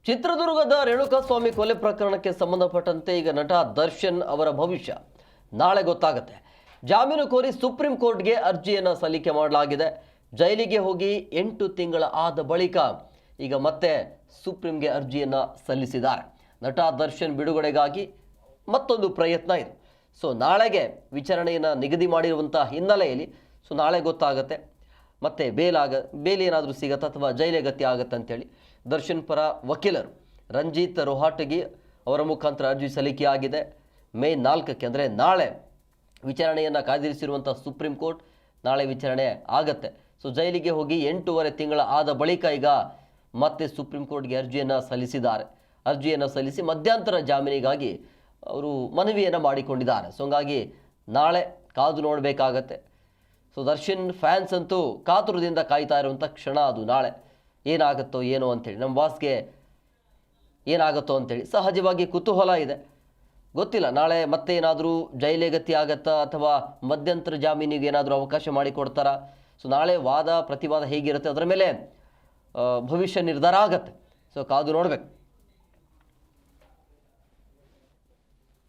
ಚಿತ್ರದುರ್ಗದ ರೇಣುಕಾಸ್ವಾಮಿ ಕೊಲೆ ಪ್ರಕರಣಕ್ಕೆ ಸಂಬಂಧಪಟ್ಟಂತೆ ಈಗ ನಟ ದರ್ಶನ್ ಅವರ ಭವಿಷ್ಯ ನಾಳೆ ಗೊತ್ತಾಗುತ್ತೆ. ಜಾಮೀನು ಕೋರಿ ಸುಪ್ರೀಂ ಕೋರ್ಟ್ಗೆ ಅರ್ಜಿಯನ್ನು ಸಲ್ಲಿಕೆ ಮಾಡಲಾಗಿದೆ. ಜೈಲಿಗೆ ಹೋಗಿ 8 ತಿಂಗಳ ಆದ ಬಳಿಕ ಈಗ ಮತ್ತೆ ಸುಪ್ರೀಂಗೆ ಅರ್ಜಿಯನ್ನು ಸಲ್ಲಿಸಿದ್ದಾರೆ. ನಟ ದರ್ಶನ್ ಬಿಡುಗಡೆಗಾಗಿ ಮತ್ತೊಂದು ಪ್ರಯತ್ನ ಇದೆ. ಸೊ ನಾಳೆಗೆ ವಿಚಾರಣೆಯನ್ನು ನಿಗದಿ ಮಾಡಿರುವಂಥ ಹಿನ್ನೆಲೆಯಲ್ಲಿ ನಾಳೆ ಗೊತ್ತಾಗುತ್ತೆ ಮತ್ತೆ ಬೇಲ್ ಏನಾದರೂ ಸಿಗತ್ತಾ ಅಥವಾ ಜೈಲಗತಿ ಆಗುತ್ತೆ ಅಂತೇಳಿ ದರ್ಶನ್ ಪರ ವಕೀಲರು ರಂಜಿತ್ ರೋಹಾಟಗಿ ಅವರ ಮುಖಾಂತರ ಅರ್ಜಿ ಸಲ್ಲಿಕೆಯಾಗಿದೆ. ಮೇ 4ಕ್ಕೆ ಅಂದರೆ ನಾಳೆ ವಿಚಾರಣೆಯನ್ನು ಕಾದಿರಿಸಿರುವಂಥ ಸುಪ್ರೀಂ ಕೋರ್ಟ್ ನಾಳೆ ವಿಚಾರಣೆ ಆಗುತ್ತೆ. ಸೊ ಜೈಲಿಗೆ ಹೋಗಿ 8.5 ತಿಂಗಳ ಆದ ಬಳಿಕ ಈಗ ಮತ್ತೆ ಸುಪ್ರೀಂ ಕೋರ್ಟ್ಗೆ ಅರ್ಜಿಯನ್ನು ಸಲ್ಲಿಸಿದ್ದಾರೆ. ಅರ್ಜಿಯನ್ನು ಸಲ್ಲಿಸಿ ಮಧ್ಯಂತರ ಜಾಮೀನಿಗಾಗಿ ಅವರು ಮನವಿಯನ್ನು ಮಾಡಿಕೊಂಡಿದ್ದಾರೆ. ಸೊ ಹಂಗಾಗಿ ನಾಳೆ ಕಾದು ನೋಡಬೇಕಾಗತ್ತೆ. ಸೊ ದರ್ಶನ್ ಫ್ಯಾನ್ಸ್ ಅಂತೂ ಕಾತುರದಿಂದ ಕಾಯ್ತಾ ಇರುವಂಥ ಕ್ಷಣ ಅದು. ನಾಳೆ ಏನಾಗುತ್ತೋ ಏನೋ ಅಂಥೇಳಿ, ನಮ್ಮ ಬಾಸ್ಗೆ ಏನಾಗುತ್ತೋ ಅಂಥೇಳಿ ಸಹಜವಾಗಿ ಕುತೂಹಲ ಇದೆ. ಗೊತ್ತಿಲ್ಲ ನಾಳೆ ಮತ್ತೆ ಏನಾದರೂ ಜೈಲಿಗತಿ ಆಗತ್ತಾ ಅಥವಾ ಮಧ್ಯಂತರ ಜಾಮೀನಿಗೆ ಏನಾದರೂ ಅವಕಾಶ ಮಾಡಿಕೊಡ್ತಾರಾ. ಸೊ ನಾಳೆ ವಾದ ಪ್ರತಿವಾದ ಹೇಗಿರುತ್ತೆ ಅದರ ಮೇಲೆ ಭವಿಷ್ಯ ನಿರ್ಧಾರ ಆಗತ್ತೆ. ಸೊ ಕಾದು ನೋಡಬೇಕು.